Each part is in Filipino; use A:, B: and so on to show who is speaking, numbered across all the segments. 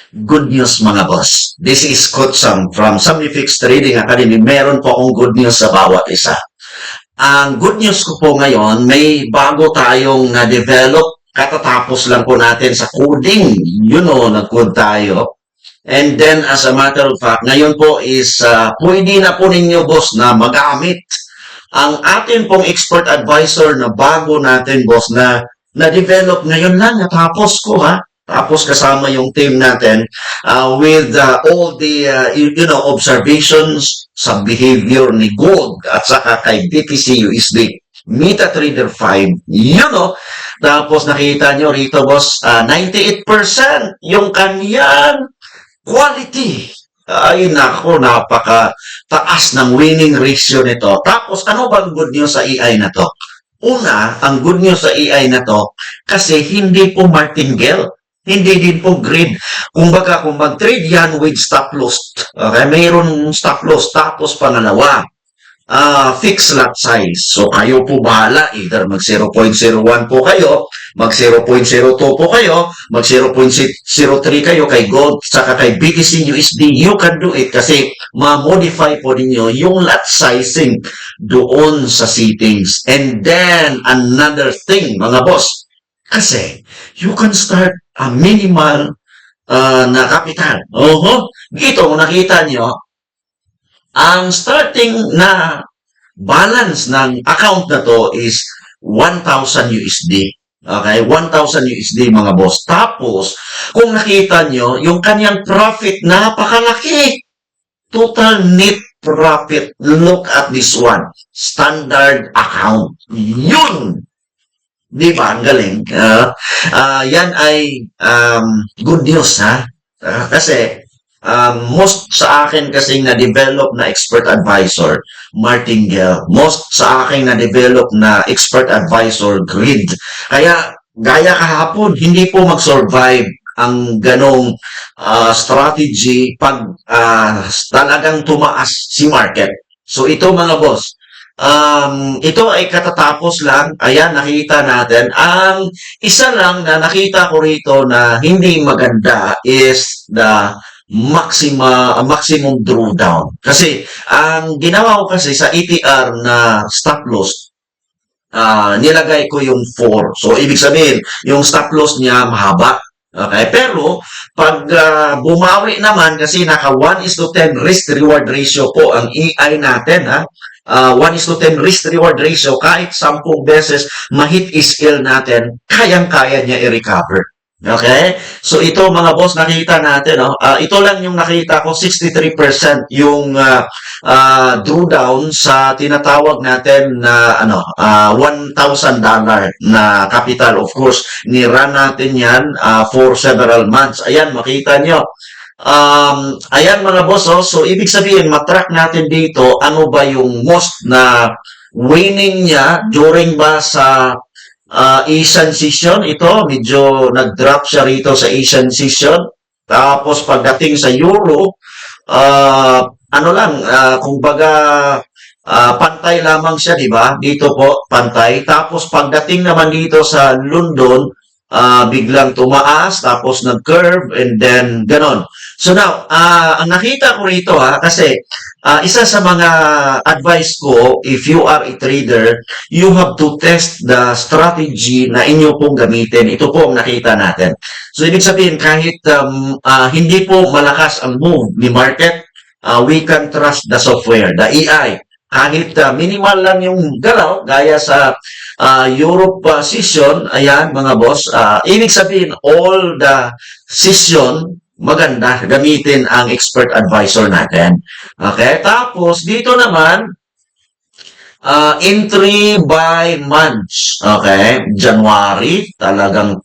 A: Good news mga boss. This is Coach Sam from Samnifix Trading Academy. Meron po akong good news sa bawat isa. Ang good news ko po ngayon, may bago tayong na-develop. Katatapos lang po natin sa coding. Nag-code tayo. And then, as a matter of fact, ngayon po is pwede na po ninyo, boss, na magamit ang atin pong expert advisor na bago natin, boss, na na-develop ngayon lang. Natapos ko, ha? Tapos kasama yung team natin with all the observations sa behavior ni Gold at saka kay BTC USD. MetaTrader 5, Tapos nakita nyo rito, boss, 98% yung kanyang quality. Ay, nako, napaka taas ng winning ratio nito. Tapos, ano bang good news sa AI na to? Una, ang good news sa AI na to, kasi hindi po martingale. Hindi din po grid. Kumbaga, kung mag-trade yan with stop loss, okay, mayroon stop loss. Tapos pangalawa, fixed lot size. So, kayo po bahala. Either mag 0.01 po kayo, mag 0.02 po kayo, mag 0.03 kayo kay Gold, saka kay BTC USD. You can do it kasi ma-modify po ninyo yung lot sizing doon sa settings. And then, another thing, mga boss, kasi you can start a minimal na kapital. Dito, kung nakita nyo, ang starting na balance ng account na to is 1,000 USD. Okay, 1,000 USD mga boss. Tapos, kung nakita nyo, yung kanyang profit, napakalaki. Total net profit. Look at this one. Standard account. Yun! Di ba? Ang galing. Yan ay good news, ha? Kasi most sa akin kasing na-develop na expert advisor, martingale. Most sa akin na-develop na expert advisor, grid. Kaya, gaya kahapon, hindi po mag-survive ang ganong strategy pag talagang tumaas si market. So, ito mga boss, ito ay katatapos lang. Ayan, nakita natin. Ang isa lang na nakita ko rito na hindi maganda is the maximum drawdown. Kasi, ang ginawa ko kasi sa ETR na stop loss, nilagay ko yung 4. So, ibig sabihin, yung stop loss niya mahaba. Okay, pero pag bumawi naman kasi naka 1:10 risk-reward ratio po ang EI natin, ha? 1:10 risk-reward ratio, kahit 10 beses ma-hit SL natin, kayang-kaya niya i-recover. Okay? So, ito mga boss, nakita natin, ito lang yung nakita ko, 63% yung drawdown sa tinatawag natin na $1,000 na capital. Of course, ni-run natin yan for several months. Ayan, makita nyo. Ayan mga boss, so ibig sabihin, matrack natin dito, ano ba yung most na winning niya during ba sa Asian session. Ito, medyo nag-drop siya rito sa Asian session. Tapos pagdating sa Euro, kumbaga, pantay lamang siya, di ba? Dito po, pantay. Tapos pagdating naman dito sa London, biglang tumaas, tapos nag-curve, and then ganon. So now, ang nakita ko rito, kasi isa sa mga advice ko, if you are a trader, you have to test the strategy na inyo pong gamitin. Ito po ang nakita natin. So, ibig sabihin, kahit hindi po malakas ang move ni market, we can trust the software, the AI. Kahit minimal lang yung galaw, gaya sa Europe session, ayan mga boss, ibig sabihin, all the session, maganda, gamitin ang expert advisor natin. Okay, tapos dito naman, entry by months. Okay, January, talagang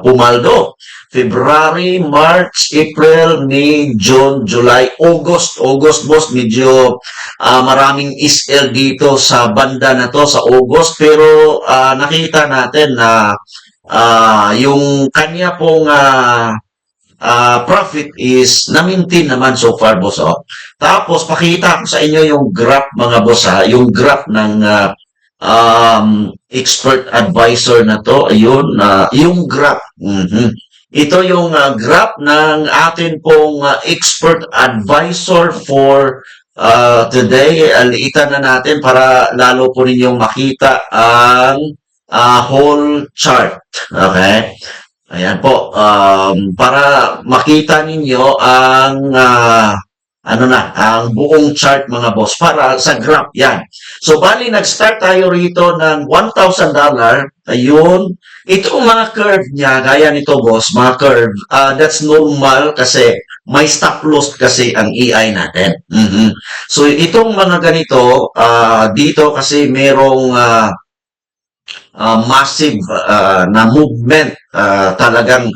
A: pumaldo. February, March, April, May, June, July, August. August, boss, medyo maraming SL dito sa banda na to sa August. Pero nakita natin na yung kanya pong profit is na-maintain naman so far, boss. Tapos, pakita ko sa inyo yung graph, mga boss, yung graph ng expert advisor na to. Ayun, yung graph. Ito yung graph ng atin pong expert advisor for today. Liitan na natin para lalo po ninyong makita ang whole chart. Okay? Ayan po. Para makita ninyo ang ang buong chart mga boss para sa graph yan. So bali nag-start tayo rito ng $1,000. Ayun. Itong mga curve niya, gaya nito boss, mga curve, that's normal kasi may stop loss kasi ang EI natin. So itong mga ganito, dito kasi merong massive na movement, talagang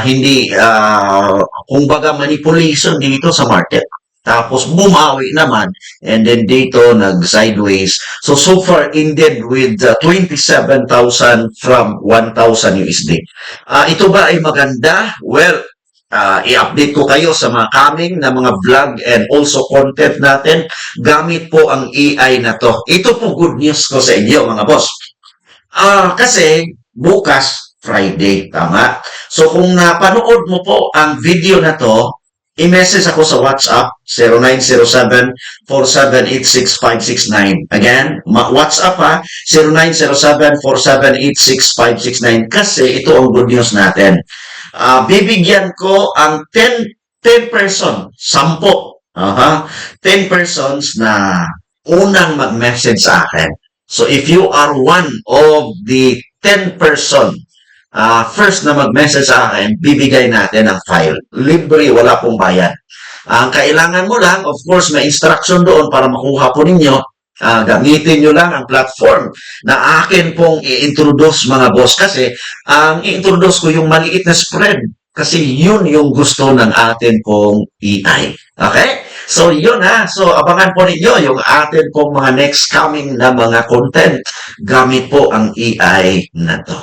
A: hindi, kumbaga manipulation dito sa market. Tapos bumawi naman and then dito nag-sideways. So far ended with 27,000 from 1,000 USD. Ito ba ay maganda? Well, i-update ko kayo sa mga coming na mga vlog and also content natin. Gamit po ang AI na to. Ito po good news ko sa inyo mga boss. Kasi bukas Friday, tama? So kung napanood mo po ang video na to, i-message ako sa WhatsApp 0907-4786-569. Again, WhatsApp ha, 0907-4786-569 kasi ito ang good news natin. Bibigyan ko ang 10 person, 10 persons na unang mag-message sa akin. So if you are one of the 10 person, first na mag-message sa akin, bibigay natin ang file. Libre, wala pong bayad. Ang kailangan mo lang, of course, may instruction doon para makuha po ninyo. Gamitin nyo lang ang platform na akin pong i-introduce mga boss kasi ang i-introduce ko yung maliit na spread kasi yun yung gusto ng atin pong EI. Okay? So, yun ha. So, abangan po ninyo yung atin pong mga next coming na mga content gamit po ang EI na to.